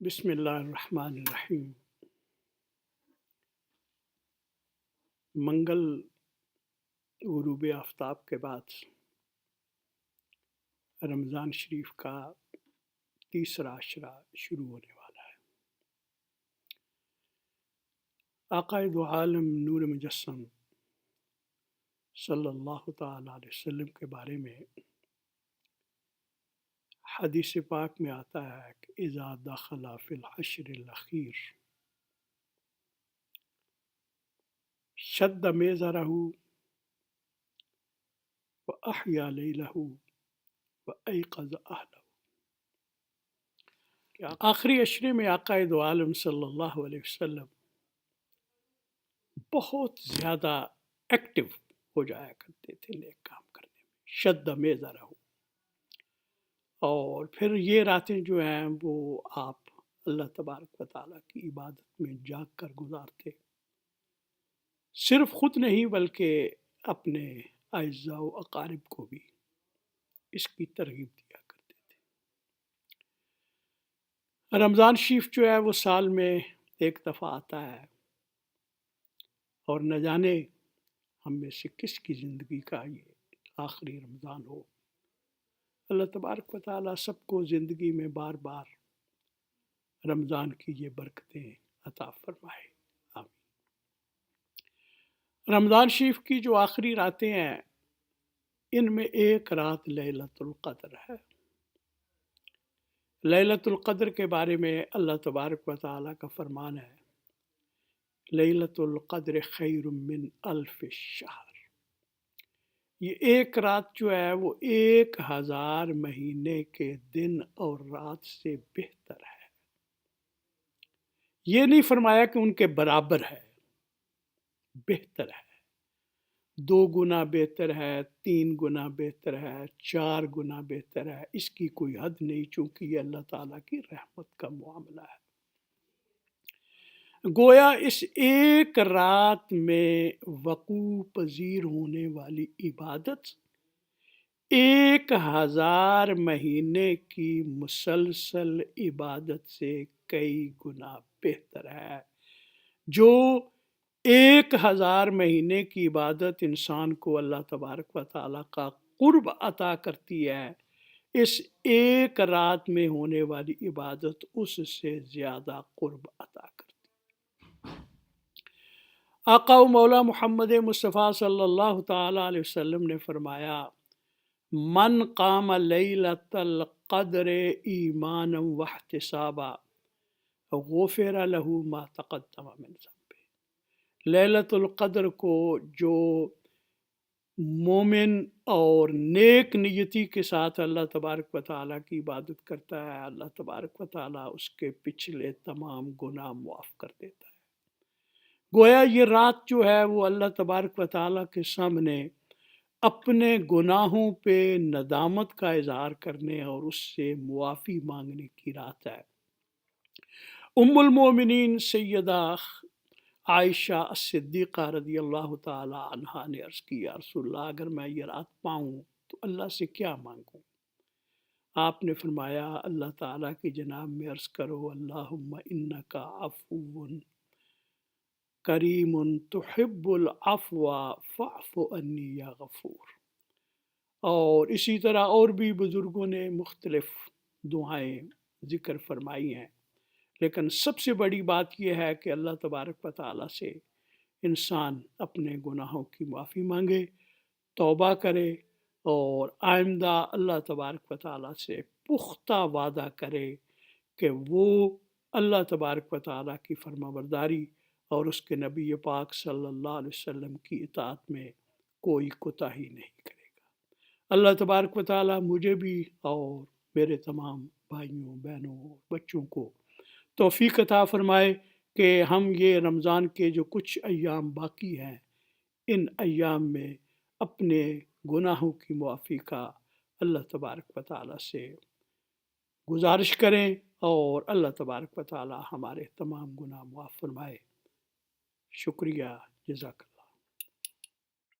بسم اللہ الرحمن الرحیم۔ منگل غروب آفتاب کے بعد رمضان شریف کا تیسرا عشرہ شروع ہونے والا ہے۔ آقا دو عالم نور مجسم صلی اللہ تعالی علیہ وسلم کے بارے میں حدیث پاک میں آتا ہے کہ اذا دخل فی العشر الاخیر شد میزرہ واحیا لیلہ وایقظ اہلہ۔ کہ آخری عشرے میں آقا دو عالم صلی اللہ علیہ وسلم بہت زیادہ ایکٹیو ہو جایا کرتے تھے نیک کام کرنے میں، شد میزرہ۔ اور پھر یہ راتیں جو ہیں وہ آپ اللہ تبارک و تعالیٰ کی عبادت میں جاگ کر گزارتے، صرف خود نہیں بلکہ اپنے اعزاء و اقارب کو بھی اس کی ترغیب دیا کرتے تھے۔ رمضان شریف جو ہے وہ سال میں ایک دفعہ آتا ہے، اور نہ جانے ہم میں سے کس کی زندگی کا یہ آخری رمضان ہو۔ اللہ تبارک و تعالیٰ سب کو زندگی میں بار بار رمضان کی یہ برکتیں عطا فرمائے، آمین۔ رمضان شریف کی جو آخری راتیں ہیں ان میں ایک رات لیلۃ القدر ہے۔ لیلۃ القدر کے بارے میں اللہ تبارک و تعالیٰ کا فرمان ہے، لیلۃ القدر خیر من الف شہر۔ یہ ایک رات جو ہے وہ 1000 مہینے کے دن اور رات سے بہتر ہے۔ یہ نہیں فرمایا کہ ان کے برابر ہے، بہتر ہے، 2 گنا بہتر ہے، 3 گنا بہتر ہے، 4 گنا بہتر ہے، اس کی کوئی حد نہیں، چونکہ یہ اللہ تعالیٰ کی رحمت کا معاملہ ہے۔ گویا اس ایک رات میں وقوع پذیر ہونے والی عبادت 1000 مہینے کی مسلسل عبادت سے کئی گنا بہتر ہے۔ جو 1000 مہینے کی عبادت انسان کو اللہ تبارک و تعالیٰ کا قرب عطا کرتی ہے، اس ایک رات میں ہونے والی عبادت اس سے زیادہ قرب عطا کرتی ہے۔ آقا و مولا محمد مصطفیٰ صلی اللہ تعالیٰ علیہ وسلم نے فرمایا، من قام لیلۃ القدر ایمانا واحتسابا غفر له ما تقدم من ذنبه۔ لیلۃ القدر کو جو مومن اور نیک نیتی کے ساتھ اللہ تبارک و تعالیٰ کی عبادت کرتا ہے، اللہ تبارک و تعالیٰ اس کے پچھلے تمام گناہ معاف کر دیتا ہے۔ گویا یہ رات جو ہے وہ اللہ تبارک و تعالیٰ کے سامنے اپنے گناہوں پہ ندامت کا اظہار کرنے اور اس سے معافی مانگنے کی رات ہے۔ ام المومنین سیدہ عائشہ صدیقہ رضی اللہ تعالی عنہا نے عرض کی، یا رسول اللہ اگر میں یہ رات پاؤں تو اللہ سے کیا مانگوں؟ آپ نے فرمایا، اللہ تعالیٰ کی جناب میں عرض کرو، اللہم انکا عفو کریم تحب العفو فاعف عنی یا غفور۔ اور اسی طرح اور بھی بزرگوں نے مختلف دعائیں ذکر فرمائی ہیں، لیکن سب سے بڑی بات یہ ہے کہ اللہ تبارک و تعالیٰ سے انسان اپنے گناہوں کی معافی مانگے، توبہ کرے، اور آئندہ اللہ تبارک و تعالیٰ سے پختہ وعدہ کرے کہ وہ اللہ تبارک و تعالیٰ کی فرما برداری اور اس کے نبی پاک صلی اللہ علیہ وسلم کی اطاعت میں کوئی کوتاہی نہیں کرے گا۔ اللہ تبارک و تعالیٰ مجھے بھی اور میرے تمام بھائیوں، بہنوں، بچوں کو توفیق عطا فرمائے کہ ہم یہ رمضان کے جو کچھ ایام باقی ہیں، ان ایام میں اپنے گناہوں کی معافی کا اللہ تبارک و تعالیٰ سے گزارش کریں، اور اللہ تبارک و تعالیٰ ہمارے تمام گناہ معاف فرمائے۔ شکریہ، جزاک اللہ۔